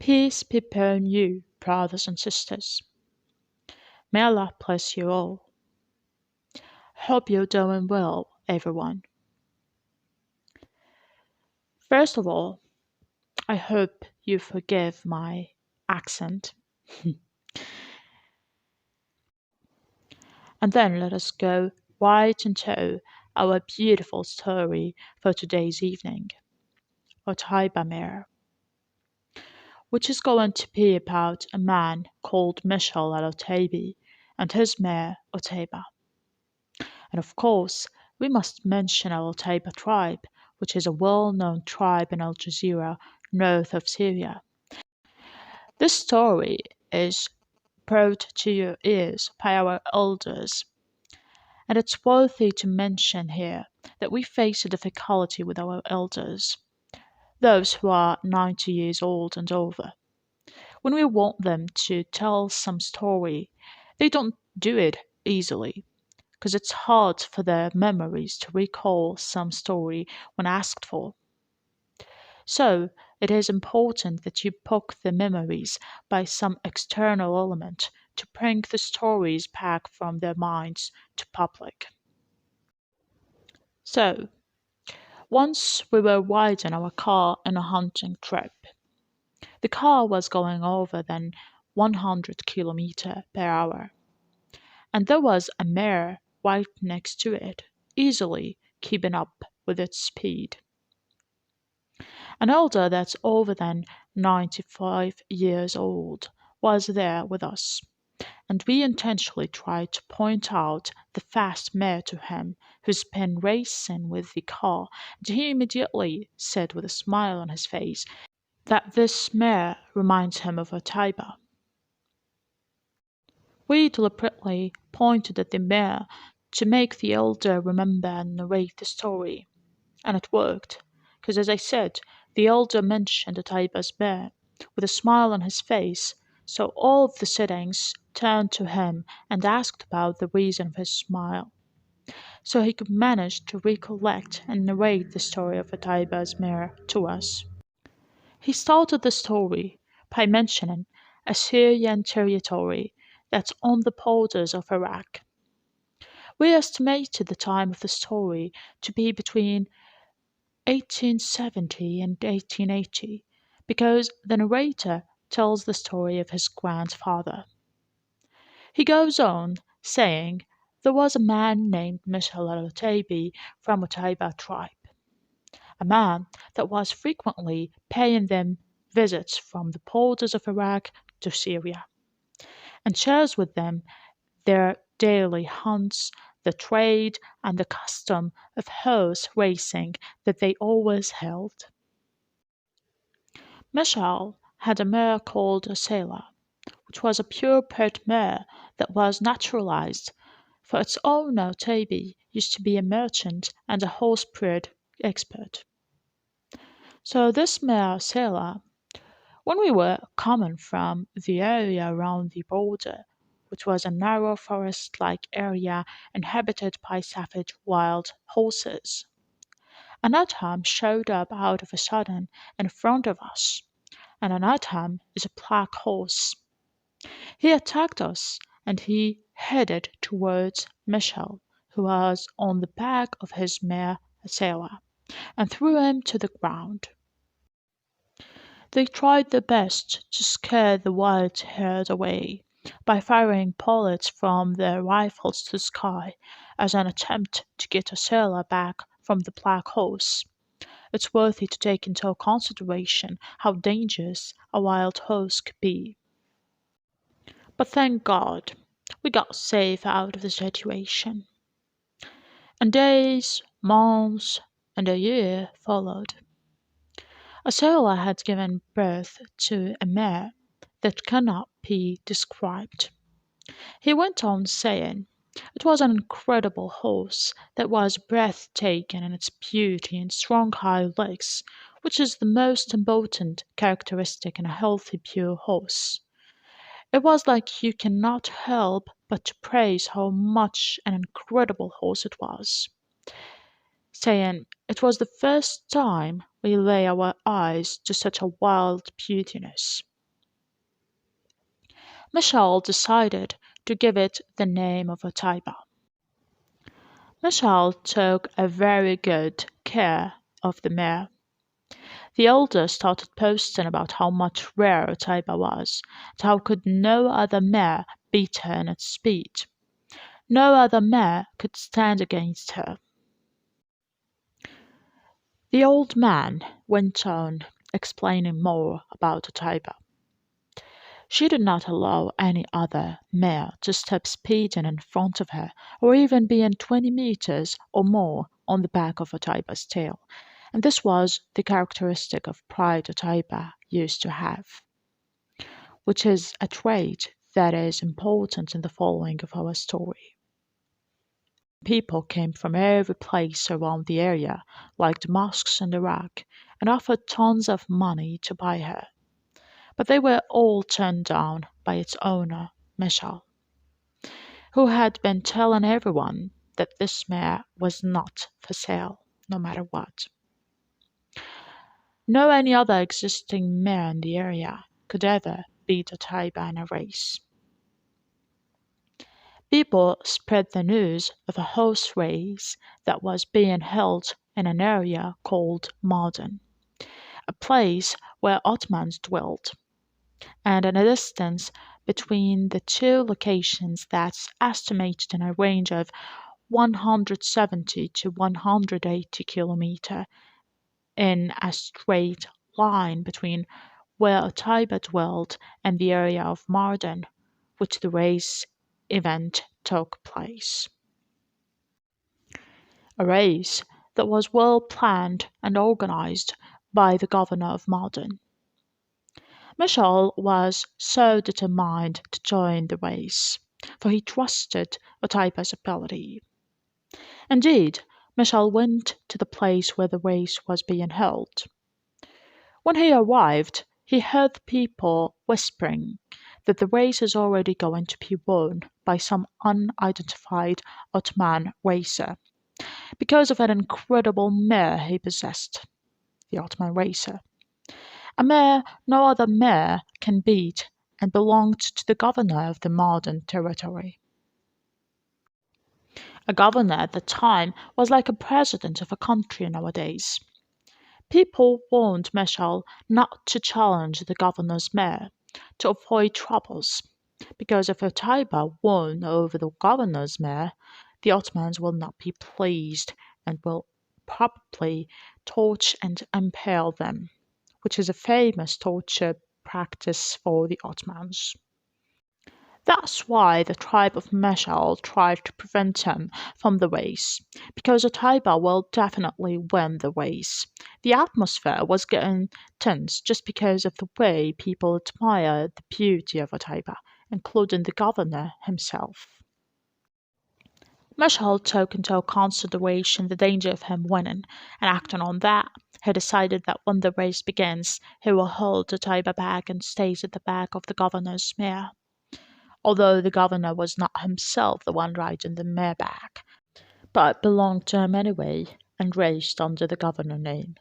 Peace be upon you, brothers and sisters. May Allah bless you all. Hope you're doing well, everyone. First of all, I hope you forgive my accent. And then let us go right into our beautiful story for today's evening, Otaiba mare, which is going to be about a man called Michel al Otaibi and his mare Otaiba. And of course, we must mention Al Otaiba tribe, which is a well-known tribe in Al Jazeera, north of Syria. This story is brought to your ears by our elders, and it's worthy to mention here that we face a difficulty with our elders, those who are 90 years old and over. When we want them to tell some story, they don't do it easily because it's hard for their memories to recall some story when asked for. So, it is important that you poke their memories by some external element to bring the stories back from their minds to public. So, once we were riding our car on a hunting trip. The car was going over than 100 kilometers per hour, and there was a mare right next to it, easily keeping up with its speed. An elder that's over than 95 years old was there with us, and we intentionally tried to point out the fast mare to him who's been racing with the car, and he immediately said with a smile on his face that this mare reminds him of Otaiba. We deliberately pointed at the mare to make the elder remember and narrate the story, and it worked, because as I said, the elder mentioned Otaiba's mare with a smile on his face, so all of the sittings turned to him and asked about the reason of his smile, so he could manage to recollect and narrate the story of Otaiba's mare to us. He started the story by mentioning a Syrian territory that's on the borders of Iraq. We estimated the time of the story to be between 1870 and 1880 because the narrator tells the story of his grandfather. He goes on saying there was a man named Michel al-Otaibi from Otaiba tribe, a man that was frequently paying them visits from the borders of Iraq to Syria, and shares with them their daily hunts, the trade, and the custom of horse racing that they always held. Michel had a mare called Osela, which was a pure-bred mare that was naturalized, for its owner Tabi used to be a merchant and a horse-breed expert. So this mare Osela, when we were coming from the area around the border, which was a narrow forest-like area inhabited by savage wild horses, an Atom showed up out of a sudden in front of us, and an Atom is a black horse. He attacked us, and he headed towards Michel, who was on the back of his mare Asela, and threw him to the ground. They tried their best to scare the wild herd away by firing bullets from their rifles to the sky as an attempt to get Osela back from the black horse. It's worthy to take into consideration how dangerous a wild horse could be. But thank God, we got safe out of the situation. And days, months, and a year followed. Osela had given birth to a mare that cannot be described. He went on saying it was an incredible horse that was breathtaking in its beauty and strong high legs, which is the most important characteristic in a healthy pure horse. It was like you cannot help but to praise how much an incredible horse it was, saying it was the first time we lay our eyes to such a wild beautiness. Michel decided to give it the name of Otaiba. Michel took a very good care of the mare. The elders started posting about how much rarer Otaiba was, and how could no other mare beat her in its speed. No other mare could stand against her. The old man went on explaining more about Otaiba. She did not allow any other mare to step speeding in front of her, or even being 20 meters or more on the back of Otaiba's tail, and this was the characteristic of pride Otaiba used to have, which is a trait that is important in the following of our story. People came from every place around the area, like the mosques in Iraq, and offered tons of money to buy her. But they were all turned down by its owner, Michel, who had been telling everyone that this mare was not for sale, no matter what. No any other existing mare in the area could ever beat Otaiba in a race. People spread the news of a horse race that was being held in an area called Mardin, a place where Ottomans dwelt, and in a distance between the two locations that's estimated in a range of 170 to 180 kilometers in a straight line between where Otaiba dwelt and the area of Mardin, which the race event took place. A race that was well planned and organized by the governor of Mardin. Michel was so determined to join the race, for he trusted Otaiba's ability. Indeed, Michel went to the place where the race was being held. When he arrived, he heard people whispering that the race is already going to be won by some unidentified Ottoman racer because of an incredible mare he possessed, the Ottoman racer. A mare no other mare can beat and belonged to the governor of the Mardin territory. A governor at the time was like a president of a country nowadays. People warned Michel not to challenge the governor's mare, to avoid troubles, because if Otaiba won over the governor's mare, the Ottomans will not be pleased and will probably torch and impale them, which is a famous torture practice for the Ottomans. That's why the tribe of Meshal tried to prevent him from the race, because Otaiba will definitely win the race. The atmosphere was getting tense just because of the way people admired the beauty of Otaiba, including the governor himself. Meshal took into consideration the danger of him winning, and acting on that, he decided that when the race begins, he will hold Otaiba back and stays at the back of the governor's mare, although the governor was not himself the one riding the mare back, but belonged to him anyway and raced under the governor name.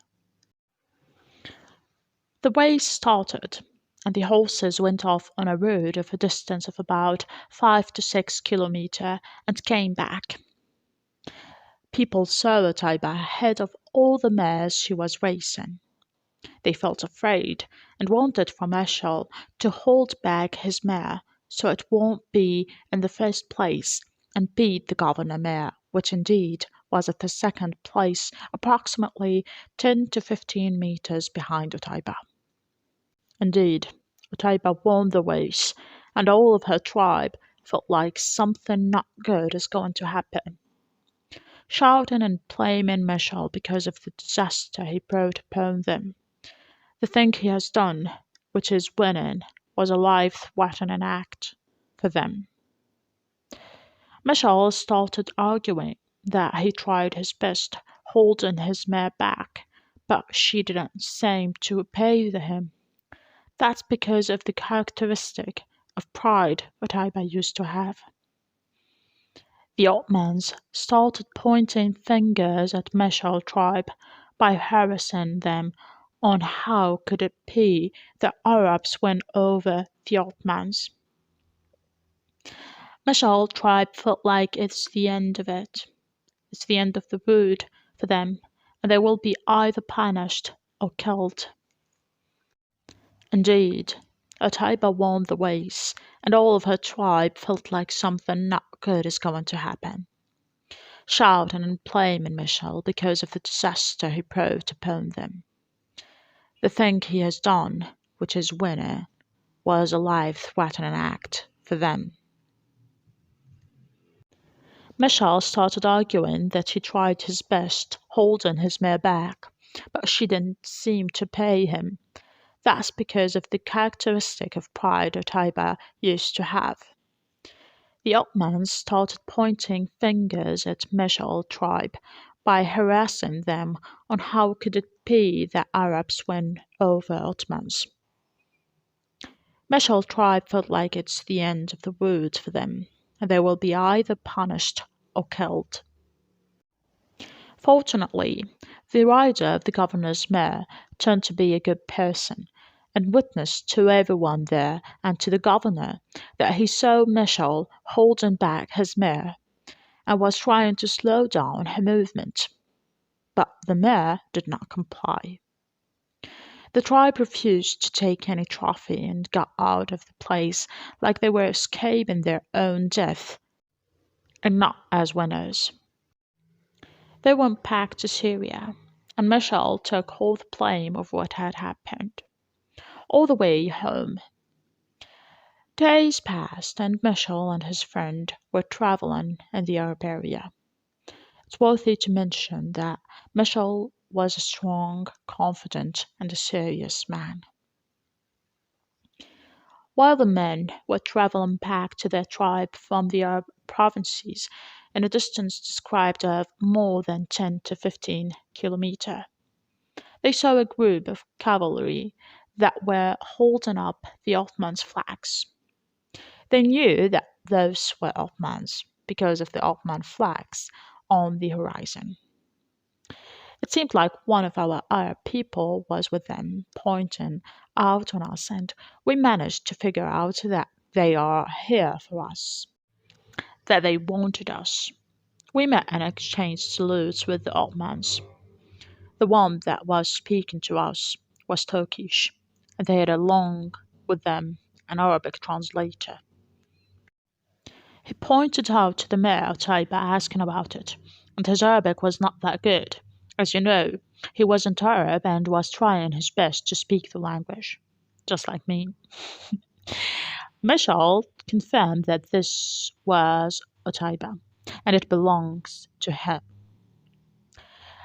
The race started, and the horses went off on a road of a distance of about 5 to 6 kilometers and came back. People saw Otaiba ahead of all the mares she was racing. They felt afraid and wanted from Eshel to hold back his mare so it won't be in the first place and beat the governor mare, which indeed was at the second place, approximately 10 to 15 meters behind Otaiba. Indeed, Otaiba won the race, and all of her tribe felt like something not good is going to happen. Shouting and blaming Michel because of the disaster he brought upon them. The thing he has done, which is winning, was a life-threatening act for them. Michel started arguing that he tried his best holding his mare back, but she didn't seem to obey him. That's because of the characteristic of pride Otaiba used to have. The Ottomans started pointing fingers at Meshal tribe by harassing them on how could it be the Arabs went over the Ottomans. Mashal tribe felt like it's the end of it. It's the end of the road for them, and they will be either punished or killed. Indeed, Otaiba won the race, and all of her tribe felt like something not good is going to happen, shouting and blaming Michel because of the disaster he brought upon them. The thing he has done, which is winning, was a life-threatening act for them. Michel started arguing that he tried his best, holding his mare back, but she didn't seem to pay him. That's because of the characteristic of pride Otaiba used to have. The Ottomans started pointing fingers at Meshal tribe by harassing them on how could it be that Arabs win over Ottomans. Meshal tribe felt like it's the end of the road for them, and they will be either punished or killed. Fortunately, the rider of the governor's mare turned to be a good person, and witnessed to everyone there and to the governor that he saw Michel holding back his mare and was trying to slow down her movement. But the mare did not comply. The tribe refused to take any trophy and got out of the place like they were escaping their own death and not as winners. They went back to Syria, and Michel took all the blame of what had happened. All the way home, days passed, and Michel and his friend were traveling in the Arab area. It's worthy to mention that Michel was a strong, confident, and a serious man. While the men were traveling back to their tribe from the Arab provinces in a distance described of more than 10 to 15 kilometers, they saw a group of cavalry that were holding up the Ottomans' flags. They knew that those were Ottomans because of the Ottoman flags on the horizon. It seemed like one of our Arab people was with them, pointing out on us, and we managed to figure out that they are here for us, that they wanted us. We met and exchanged salutes with the Ottomans. The one that was speaking to us was Turkish, and they had along with them an Arabic translator. He pointed out to the mayor of Taiba asking about it, and his Arabic was not that good. As you know, he wasn't Arab and was trying his best to speak the language, just like me. Michel confirmed that this was Otaiba, and it belongs to him.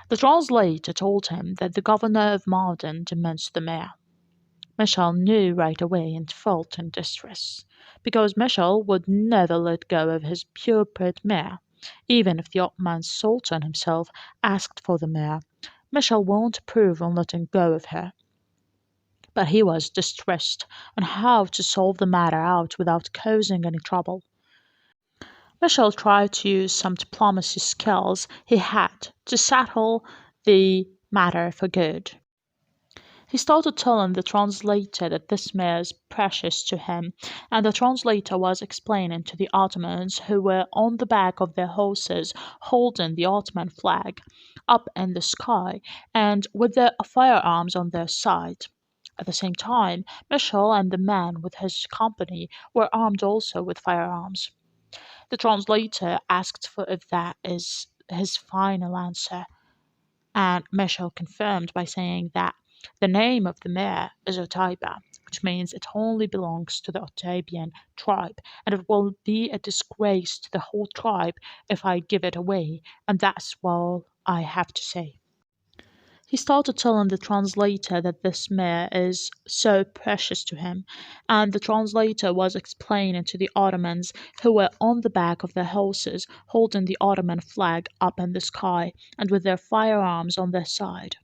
The translator told him that the governor of Mardin demands the mayor. Michel knew right away and felt in distress, because Michel would never let go of his purebred mare, even if the Ottoman Sultan himself asked for the mare. Michel won't approve on letting go of her. But he was distressed on how to solve the matter out without causing any trouble. Michel tried to use some diplomacy skills he had to settle the matter for good. He started telling the translator that this mare is precious to him, and the translator was explaining to the Ottomans who were on the back of their horses holding the Ottoman flag up in the sky and with their firearms on their side. At the same time, Michel and the man with his company were armed also with firearms. The translator asked for if that is his final answer, and Michel confirmed by saying that the name of the mare is Otaiba, which means it only belongs to the Otaibian tribe, and it will be a disgrace to the whole tribe if I give it away, and that's all I have to say. He started telling the translator that this mare is so precious to him, and the translator was explaining to the Ottomans who were on the back of their horses holding the Ottoman flag up in the sky and with their firearms on their side.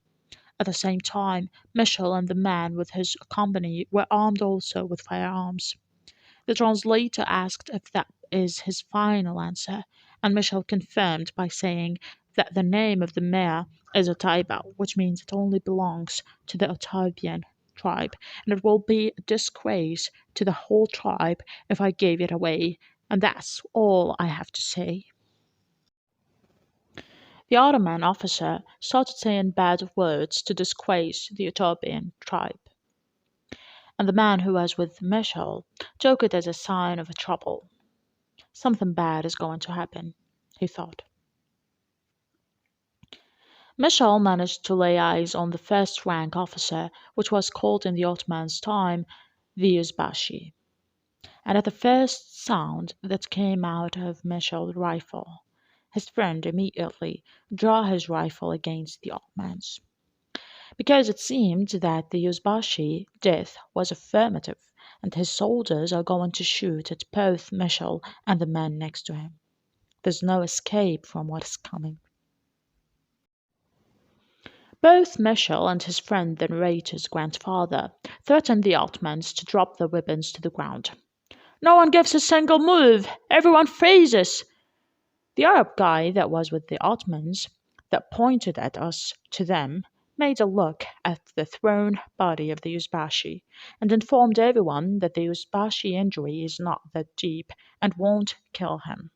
At the same time, Michel and the man with his company were armed also with firearms. The translator asked if that is his final answer, and Michel confirmed by saying that the name of the mare is Otaiba, which means it only belongs to the Otaibian tribe, and it will be a disgrace to the whole tribe if I gave it away, And that's all I have to say. The Ottoman officer started saying bad words to disgrace the Ethiopian tribe, and the man who was with Meshal took it as a sign of trouble. Something bad is going to happen, he thought. Meshal managed to lay eyes on the first rank officer, which was called in the Ottoman's time the Uzbashi, and at the first sound that came out of Meshal's rifle, his friend immediately drew his rifle against the Ottoman's, because it seemed that the Uzbashi death was affirmative, and his soldiers are going to shoot at both Meshal and the man next to him. There's no escape from what is coming. Both Meshal and his friend the narrator's grandfather threatened the Ottomans to drop their weapons to the ground. No one gives a single move. Everyone freezes. The Arab guy that was with the Ottomans, that pointed at us to them, made a look at the thrown body of the Uzbashi and informed everyone that the Uzbashi injury is not that deep and won't kill him.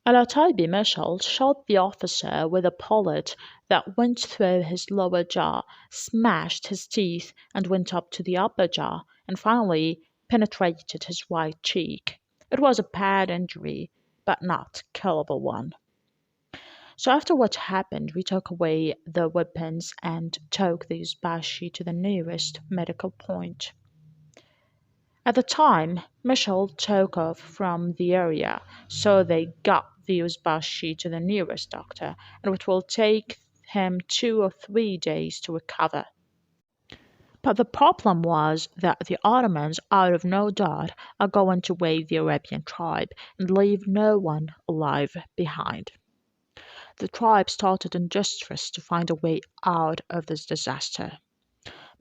Al-Otaiba Meshal shot the officer with a bullet that went through his lower jaw, smashed his teeth, and went up to the upper jaw, and finally penetrated his right cheek. It was a bad injury, but not a killable one. So after what happened, we took away the weapons and took the Uzbashi to the nearest medical point. At the time, Michel took off from the area, so they got the Uzbashi to the nearest doctor, and it will take him 2 or 3 days to recover. But the problem was that the Ottomans, out of no doubt, are going to raid the Arabian tribe and leave no one alive behind. The tribe started in distress to find a way out of this disaster.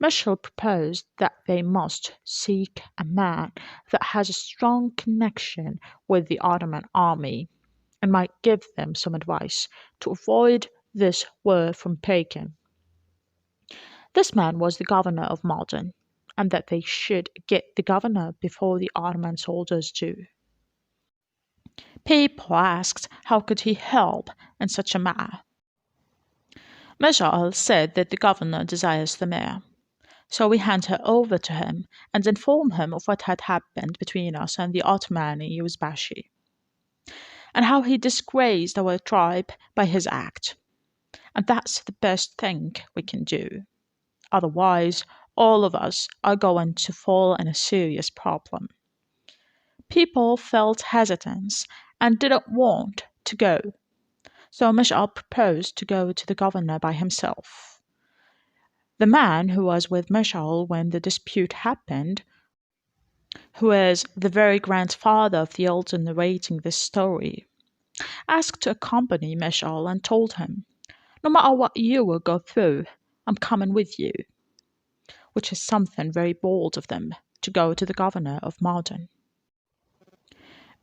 Michel proposed that they must seek a man that has a strong connection with the Ottoman army and might give them some advice to avoid this war from Pekin. This man was the governor of Malden, and that they should get the governor before the Ottoman soldiers do. People asked how could he help in such a matter. Michel said that the governor desires the mayor. So we hand her over to him and inform him of what had happened between us and the Ottomani Uzbashi, and how he disgraced our tribe by his act. And that's the best thing we can do. Otherwise, all of us are going to fall in a serious problem. People felt hesitance and didn't want to go. So Michel proposed to go to the governor by himself. The man who was with Michel when the dispute happened, who is the very grandfather of the elder narrating this story, asked to accompany Michel and told him, "No matter what you will go through, I'm coming with you," which is something very bold of them to go to the governor of Malden.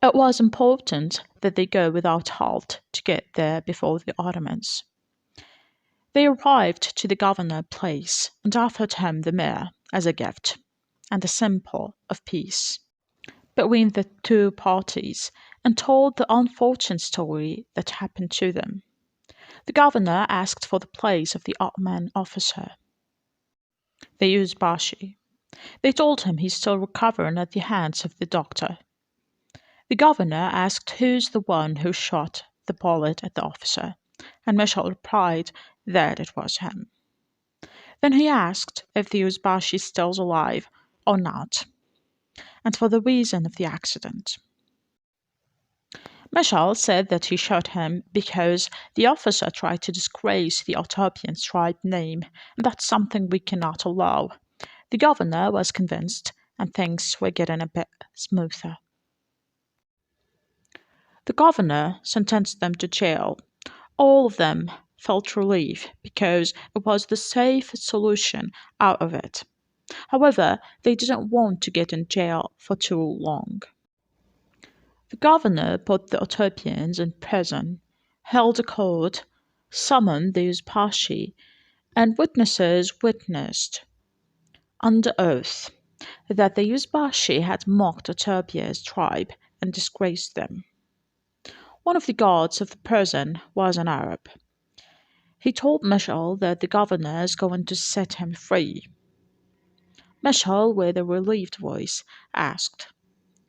It was important that they go without halt to get there before the Ottomans. They arrived to the governor place and offered him the mare as a gift and a symbol of peace between the two parties, and told the unfortunate story that happened to them. The governor asked for the place of the Ottoman officer, the Uzbashi. They told him he's still recovering at the hands of the doctor. The governor asked who's the one who shot the bullet at the officer, and Michel replied that it was him. Then he asked if the Uzbashi is still alive or not, and for the reason of the accident. Michel said that he shot him because the officer tried to disgrace the Ethiopian tribe name, and that's something we cannot allow. The governor was convinced, and things were getting a bit smoother. The governor sentenced them to jail. All of them felt relief because it was the safe solution out of it. However, they didn't want to get in jail for too long. The governor put the Ethiopians in prison, held a court, summoned the Uzbashi, and witnesses witnessed under oath that the Yuzbashi had mocked Otaiba's tribe and disgraced them. One of the guards of the prison was an Arab. He told Michel that the governor is going to set him free. Michel, with a relieved voice, asked,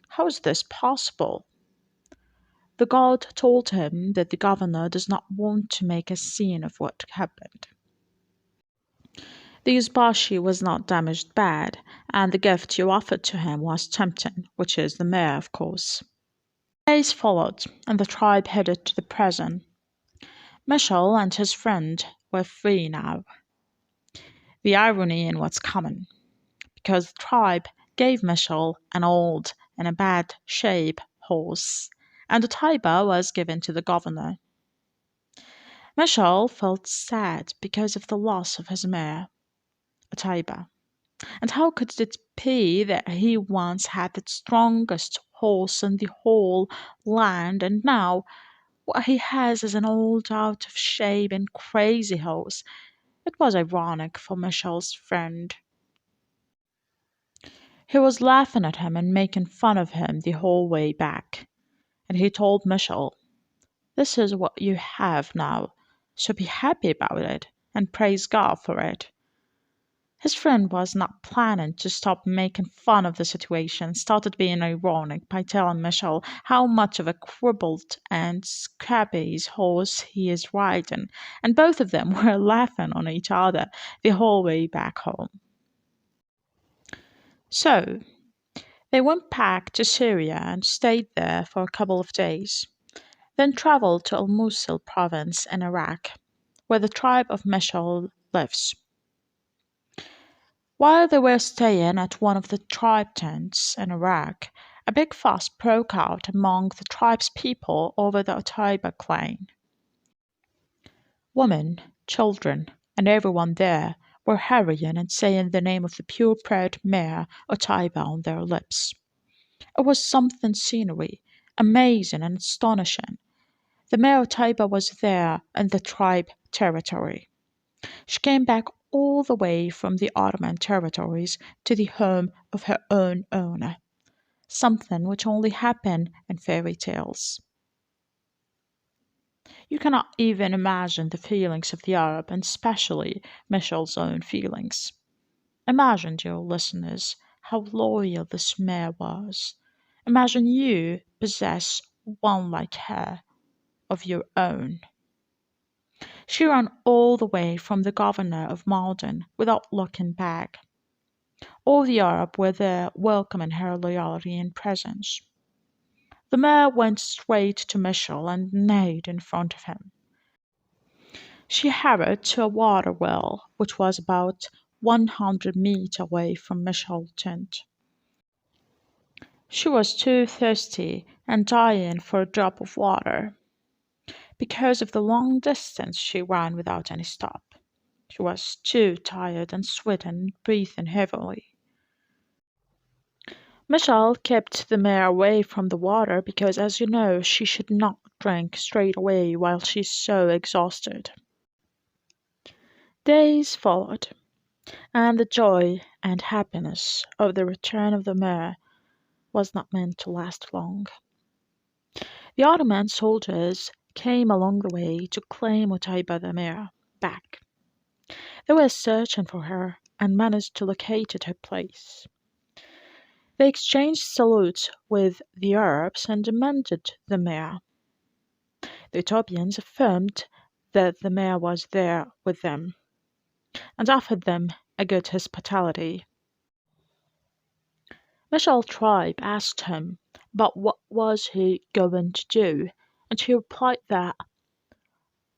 "How is this possible?" The guard told him that the governor does not want to make a scene of what happened. The Yuzbashi was not damaged bad, and the gift you offered to him was tempting, which is the mare, of course. Days followed, and the tribe headed to the prison. Michel and his friend were free now. The irony in what's coming, because the tribe gave Michel an old and a bad shape horse, and Otaiba was given to the governor. Michel felt sad because of the loss of his mare, Otaiba. And how could it be that he once had the strongest horse in the whole land, and now what he has is an old, out of shape, and crazy horse? It was ironic for Michel's friend. He was laughing at him and making fun of him the whole way back. And he told Michel, "This is what you have now, so be happy about it and praise God for it." His friend was not planning to stop making fun of the situation, started being ironic by telling Michel how much of a crippled and scabby horse he is riding, and both of them were laughing on each other the whole way back home. So, they went back to Syria and stayed there for a couple of days, then traveled to Al Mosul province in Iraq, where the tribe of Michel lives. While they were staying at one of the tribe tents in Iraq, a big fuss broke out among the tribe's people over the Otaiba clan. Women, children, and everyone there were hurrying and saying the name of the purebred mare Otaiba on their lips. It was something scenery, amazing and astonishing. The mare Otaiba was there in the tribe territory. She came back all the way from the Ottoman territories to the home of her own owner, something which only happened in fairy tales. You cannot even imagine the feelings of the Arab, and especially Michel's own feelings. Imagine, dear listeners, how loyal this mare was. Imagine you possess one like her of your own. She ran all the way from the governor of Malden without looking back. All the Arab were there welcoming her loyalty and presence. The mare went straight to Michel and neighed in front of him. She hurried to a water well, which was about 100 meters away from Michel's tent. She was too thirsty and dying for a drop of water. Because of the long distance she ran without any stop. She was too tired and sweating and breathing heavily. Michel kept the mare away from the water because, as you know, she should not drink straight away while she is so exhausted. Days followed, and the joy and happiness of the return of the mare was not meant to last long. The Ottoman soldiers came along the way to claim Otaiba the mare back. They were searching for her and managed to locate her place. They exchanged salutes with the Arabs and demanded the mare. The Ethiopians affirmed that the mare was there with them and offered them a good hospitality. Michel's tribe asked him about what was he going to do, and he replied that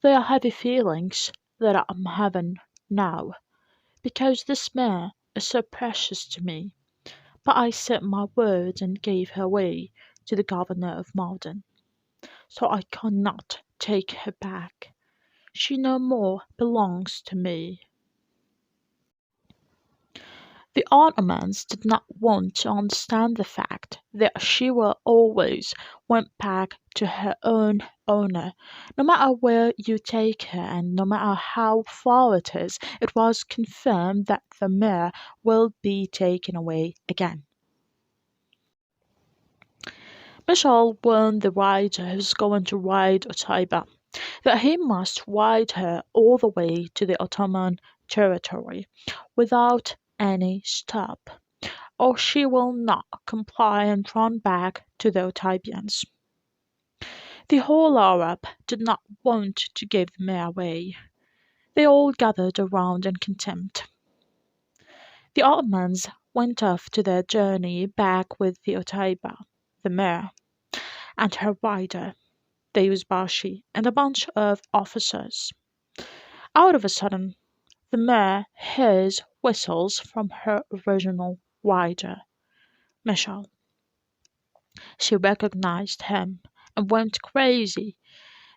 they are heavy feelings that I'm having now, because this mare is so precious to me. But I said my word and gave her away to the governor of Malden, so I cannot take her back. She no more belongs to me. The Ottomans did not want to understand the fact that Shira always went back to her own owner. No matter where you take her and no matter how far it was confirmed that the mare will be taken away again. Michel warned the rider who's going to ride Otaiba that he must ride her all the way to the Ottoman territory without any stop, or she will not comply and run back to the Otaibians. The whole Arab did not want to give the mare away. They all gathered around in contempt. The Ottomans went off to their journey back with the Otaiba, the mare, and her rider, the Uzbashi, and a bunch of officers. Out of a sudden, the mare hears whistles from her original rider, Michel. She recognized him and went crazy.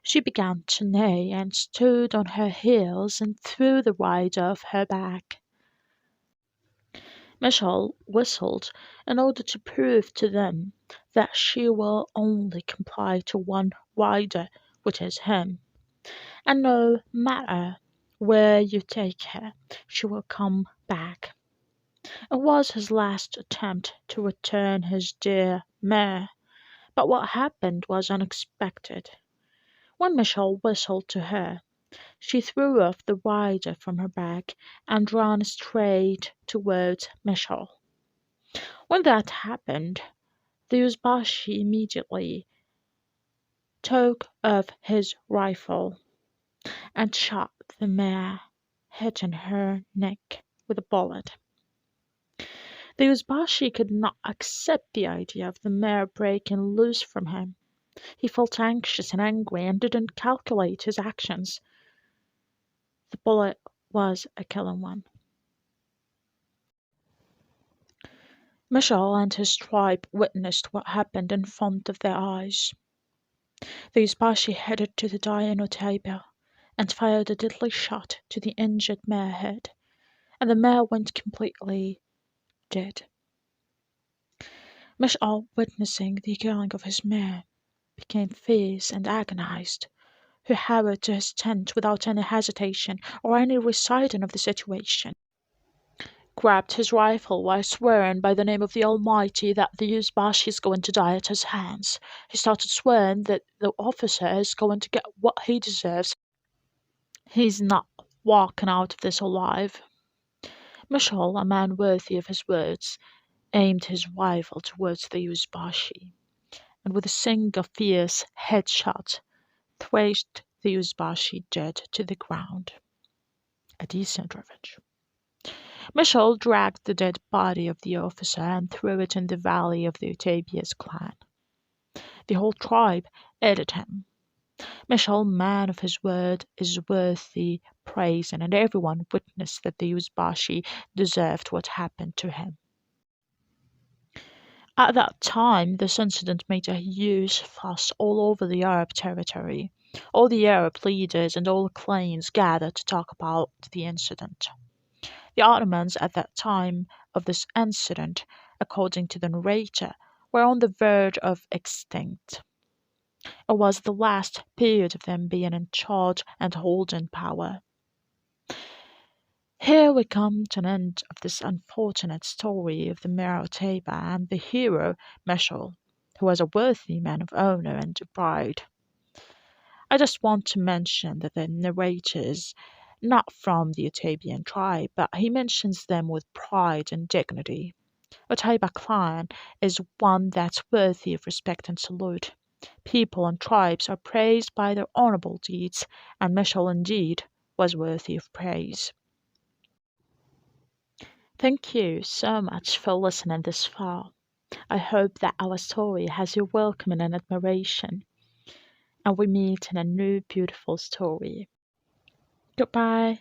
She began to neigh and stood on her heels and threw the rider off her back. Michel whistled in order to prove to them that she will only comply to one rider, which is him, and no matter where you take her, she will come back. It was his last attempt to return his dear mare, but what happened was unexpected. When Michel whistled to her, she threw off the rider from her back and ran straight towards Michel. When that happened, the Uzbashi immediately took off his rifle and shot the mare, hitting her neck with a bullet. The Uzbashi could not accept the idea of the mare breaking loose from him. He felt anxious and angry and didn't calculate his actions. The bullet was a killing one. Michel and his tribe witnessed what happened in front of their eyes. The Uzbashi headed to the dying Otaiba and fired a deadly shot to the injured mare head, and the mare went completely dead. Michel, witnessing the killing of his mare, became fierce and agonized. He hurried to his tent without any hesitation or any reciting of the situation, grabbed his rifle while swearing by the name of the Almighty that the Uzbashi is going to die at his hands. He started swearing that the officer is going to get what he deserves. He's not walking out of this alive. Michel, a man worthy of his words, aimed his rifle towards the Uzbashi, and with a single fierce headshot, thrashed the Uzbashi dead to the ground. A decent revenge. Michel dragged the dead body of the officer and threw it in the valley of the Otabia's clan. The whole tribe aided him. Michel, man of his word, is worthy praise, and everyone witnessed that the Uzbashi deserved what happened to him. At that time, this incident made a huge fuss all over the Arab territory. All the Arab leaders and all clans gathered to talk about the incident. The Ottomans at that time of this incident, according to the narrator, were on the verge of extinct. It was the last period of them being in charge and holding power. Here we come to an end of this unfortunate story of the Mare Otaiba and the hero Meshal, who was a worthy man of honor and pride. I just want to mention that the narrator is not from the Otabian tribe, but he mentions them with pride and dignity. Otaiba clan is one that's worthy of respect and salute. People and tribes are praised by their honorable deeds, and Meshal indeed was worthy of praise. Thank you so much for listening this far. I hope that our story has your welcome and admiration, and we meet in a new beautiful story. Goodbye.